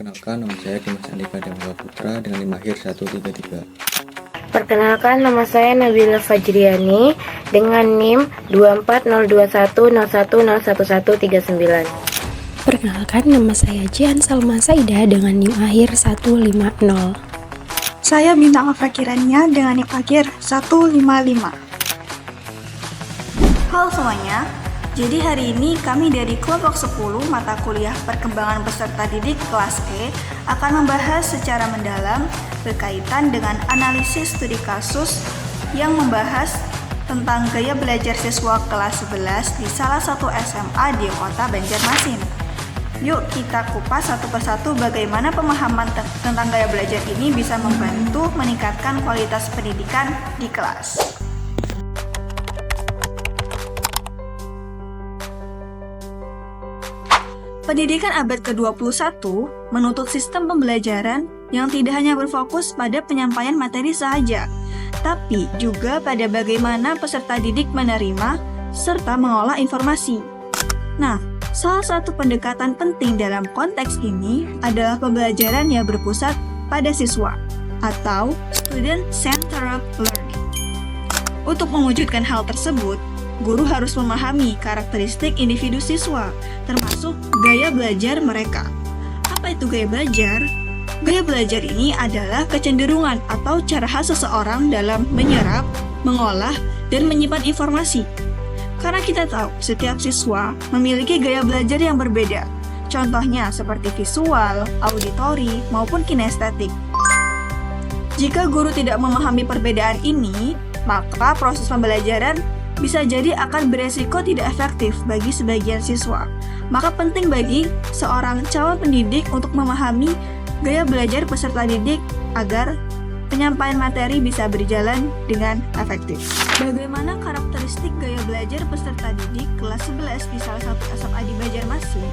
Perkenalkan, nama saya Dimas Andika Dewa Putra dengan NIM akhir 133. Perkenalkan, nama saya Nabila Fajriani dengan NIM 2402101011139. Perkenalkan, nama saya Jihan Salma Saida dengan NIM akhir 150. Saya Bintang Afrakirania dengan NIM akhir 155. Halo semuanya, jadi hari ini kami dari kelompok 10 mata kuliah perkembangan peserta didik kelas E akan membahas secara mendalam berkaitan dengan analisis studi kasus yang membahas tentang gaya belajar siswa kelas 11 di salah satu SMA di kota Banjarmasin. Yuk kita kupas satu persatu bagaimana pemahaman tentang gaya belajar ini bisa membantu meningkatkan kualitas pendidikan di kelas. Pendidikan abad ke-21 menuntut sistem pembelajaran yang tidak hanya berfokus pada penyampaian materi saja, tapi juga pada bagaimana peserta didik menerima serta mengolah informasi. Nah, salah satu pendekatan penting dalam konteks ini adalah pembelajaran yang berpusat pada siswa atau student-centered learning. Untuk mewujudkan hal tersebut, guru harus memahami karakteristik individu siswa, termasuk gaya belajar mereka. Apa itu gaya belajar? Gaya belajar ini adalah kecenderungan atau cara khas seseorang dalam menyerap, mengolah, dan menyimpan informasi. Karena kita tahu, setiap siswa memiliki gaya belajar yang berbeda. Contohnya seperti visual, auditori, maupun kinestetik. Jika guru tidak memahami perbedaan ini, maka proses pembelajaran bisa jadi akan beresiko tidak efektif bagi sebagian siswa. Maka penting bagi seorang calon pendidik untuk memahami gaya belajar peserta didik agar penyampaian materi bisa berjalan dengan efektif. Bagaimana karakteristik gaya belajar peserta didik kelas 11 di salah satu SMA di Banjarmasin?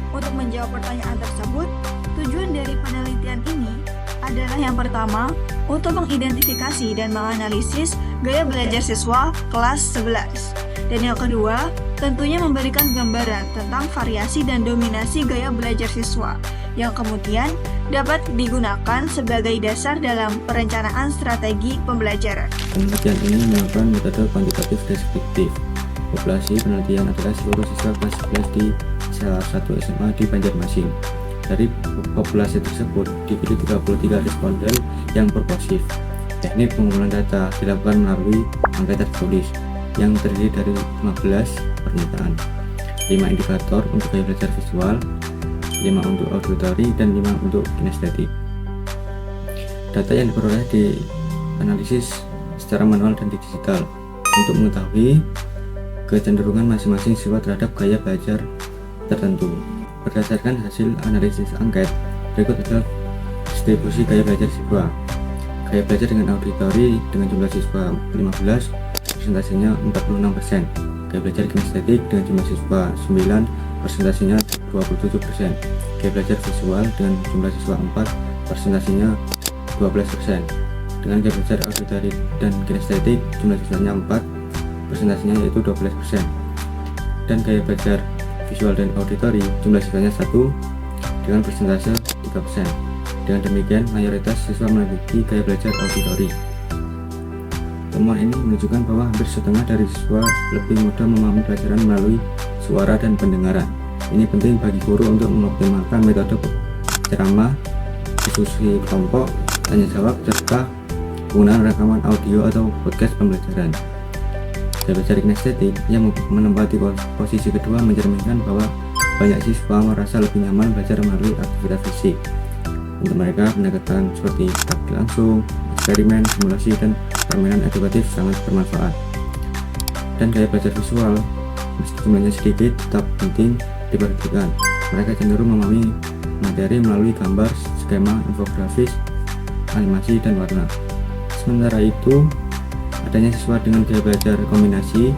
Untuk menjawab pertanyaan tersebut, tujuan dari penelitian ini adalah yang pertama, untuk mengidentifikasi dan menganalisis gaya belajar siswa kelas 11. Dan yang kedua, tentunya memberikan gambaran tentang variasi dan dominasi gaya belajar siswa yang kemudian dapat digunakan sebagai dasar dalam perencanaan strategi pembelajaran. Penelitian ini melakukan metode kuantitatif deskriptif. Populasi penelitian adalah seluruh siswa kelas 11 di salah satu SMA di Banjarmasin. Dari populasi tersebut dipilih 33 responden yang proposif. Teknik pengumpulan data dilakukan melalui angket tertulis yang terdiri dari 15 pernyataan, 5 indikator untuk gaya belajar visual, 5 untuk auditori, dan 5 untuk kinestetik. Data yang diperoleh dianalisis secara manual dan digital untuk mengetahui kecenderungan masing-masing siswa terhadap gaya belajar tertentu. Berdasarkan hasil analisis angket, berikut adalah distribusi gaya belajar siswa. Gaya belajar dengan auditori dengan jumlah siswa 15, persentasenya 46%. Gaya belajar kinestetik dengan jumlah siswa 9, persentasenya 27%. Gaya belajar visual dengan jumlah siswa 4, persentasenya 12%. Dengan gaya belajar auditori dan kinestetik, jumlah siswanya 4, persentasenya yaitu 12%. Dan gaya belajar visual dan auditori, jumlah siswanya 1 dengan persentase 3%. Dengan demikian, mayoritas siswa memiliki gaya belajar auditori. Temuan ini menunjukkan bahwa hampir setengah dari siswa lebih mudah memahami pelajaran melalui suara dan pendengaran. Ini penting bagi guru untuk mengoptimalkan metode ceramah, diskusi kelompok, tanya jawab, serta penggunaan rekaman audio atau podcast pembelajaran. Gaya belajar kinestetik yang menempati posisi kedua mencerminkan bahwa banyak siswa merasa lebih nyaman belajar melalui aktivitas fisik. Untuk mereka, pendekatan seperti praktik langsung, eksperimen, simulasi, dan permainan edukatif sangat bermanfaat. Dan gaya belajar visual, meski jumlahnya sedikit, tetap penting diperhatikan. Mereka cenderung memahami materi melalui gambar, skema, infografis, animasi, dan warna. Sementara itu, adanya siswa dengan gaya belajar kombinasi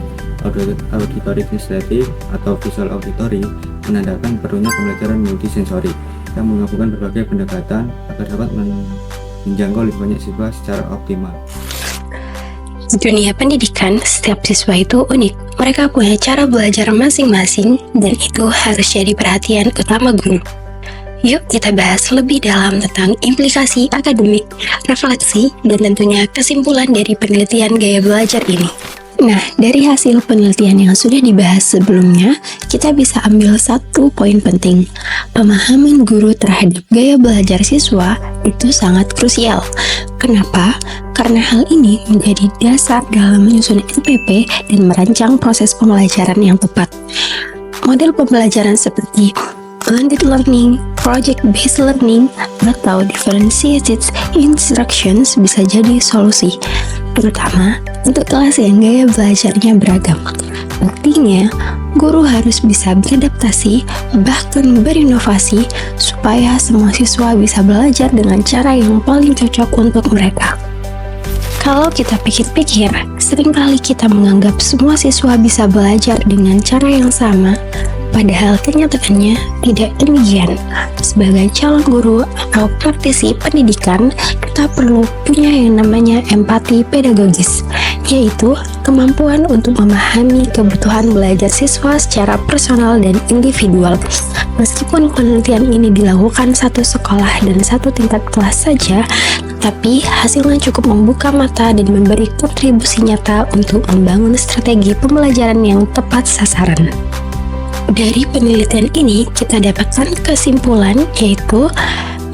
auditori kinestetik atau visual auditori menandakan perlunya pembelajaran multisensori yang menggabungkan berbagai pendekatan agar dapat menjangkau lebih banyak siswa secara optimal. Di dunia pendidikan, setiap siswa itu unik. Mereka punya cara belajar masing-masing dan itu harus jadi perhatian utama guru. Yuk kita bahas lebih dalam tentang implikasi akademik, refleksi, dan tentunya kesimpulan dari penelitian gaya belajar ini. Nah, dari hasil penelitian yang sudah dibahas sebelumnya, kita bisa ambil satu poin penting. Pemahaman guru terhadap gaya belajar siswa itu sangat krusial. Kenapa? Karena hal ini menjadi dasar dalam menyusun NPP dan merancang proses pembelajaran yang tepat. Model pembelajaran seperti blended learning, project-based learning, atau differentiated instructions bisa jadi solusi, terutama untuk kelas yang gaya belajarnya beragam. Artinya, guru harus bisa beradaptasi, bahkan berinovasi, supaya semua siswa bisa belajar dengan cara yang paling cocok untuk mereka. Kalau kita pikir-pikir, seringkali kita menganggap semua siswa bisa belajar dengan cara yang sama, padahal kenyataannya tidak demikian. Sebagai calon guru atau praktisi pendidikan, kita perlu punya yang namanya empati pedagogis, yaitu kemampuan untuk memahami kebutuhan belajar siswa secara personal dan individual. Meskipun penelitian ini dilakukan satu sekolah dan satu tingkat kelas saja, tapi hasilnya cukup membuka mata dan memberi kontribusi nyata untuk membangun strategi pembelajaran yang tepat sasaran. Dari penelitian ini, kita dapatkan kesimpulan yaitu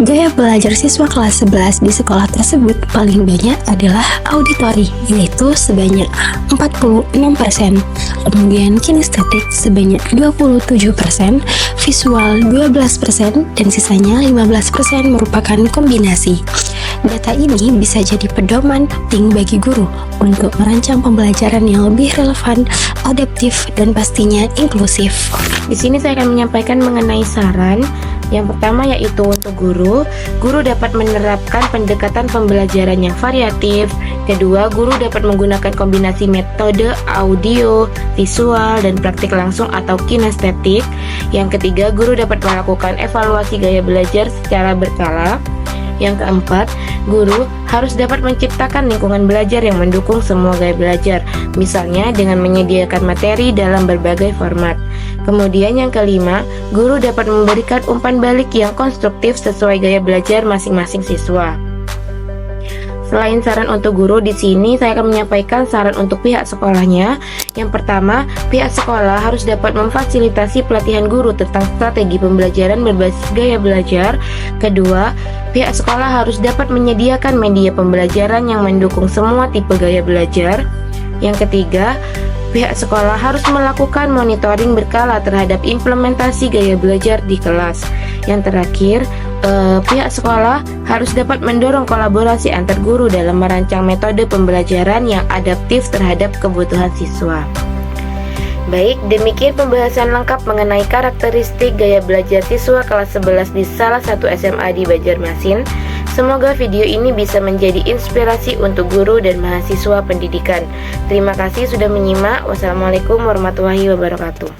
gaya belajar siswa kelas 11 di sekolah tersebut paling banyak adalah auditori, yaitu sebanyak 46%, kemudian kinestetik sebanyak 27%, visual 12%, dan sisanya 15% merupakan kombinasi. Data ini bisa jadi pedoman penting bagi guru untuk merancang pembelajaran yang lebih relevan, adaptif, dan pastinya inklusif. Di sini saya akan menyampaikan mengenai saran. Yang pertama yaitu untuk guru dapat menerapkan pendekatan pembelajaran yang variatif. Kedua, guru dapat menggunakan kombinasi metode audio, visual, dan praktik langsung atau kinestetik. Yang ketiga, guru dapat melakukan evaluasi gaya belajar secara berkala. Yang keempat, guru harus dapat menciptakan lingkungan belajar yang mendukung semua gaya belajar, misalnya dengan menyediakan materi dalam berbagai format. Kemudian yang kelima, guru dapat memberikan umpan balik yang konstruktif sesuai gaya belajar masing-masing siswa. Selain saran untuk guru, di sini saya akan menyampaikan saran untuk pihak sekolahnya. Yang pertama, pihak sekolah harus dapat memfasilitasi pelatihan guru tentang strategi pembelajaran berbasis gaya belajar. Kedua, pihak sekolah harus dapat menyediakan media pembelajaran yang mendukung semua tipe gaya belajar. Yang ketiga, pihak sekolah harus melakukan monitoring berkala terhadap implementasi gaya belajar di kelas. Yang terakhir, pihak sekolah harus dapat mendorong kolaborasi antar guru dalam merancang metode pembelajaran yang adaptif terhadap kebutuhan siswa. Baik, demikian pembahasan lengkap mengenai karakteristik gaya belajar siswa kelas 11 di salah satu SMA di Banjarmasin. Semoga video ini bisa menjadi inspirasi untuk guru dan mahasiswa pendidikan. Terima kasih sudah menyimak. Wassalamualaikum warahmatullahi wabarakatuh.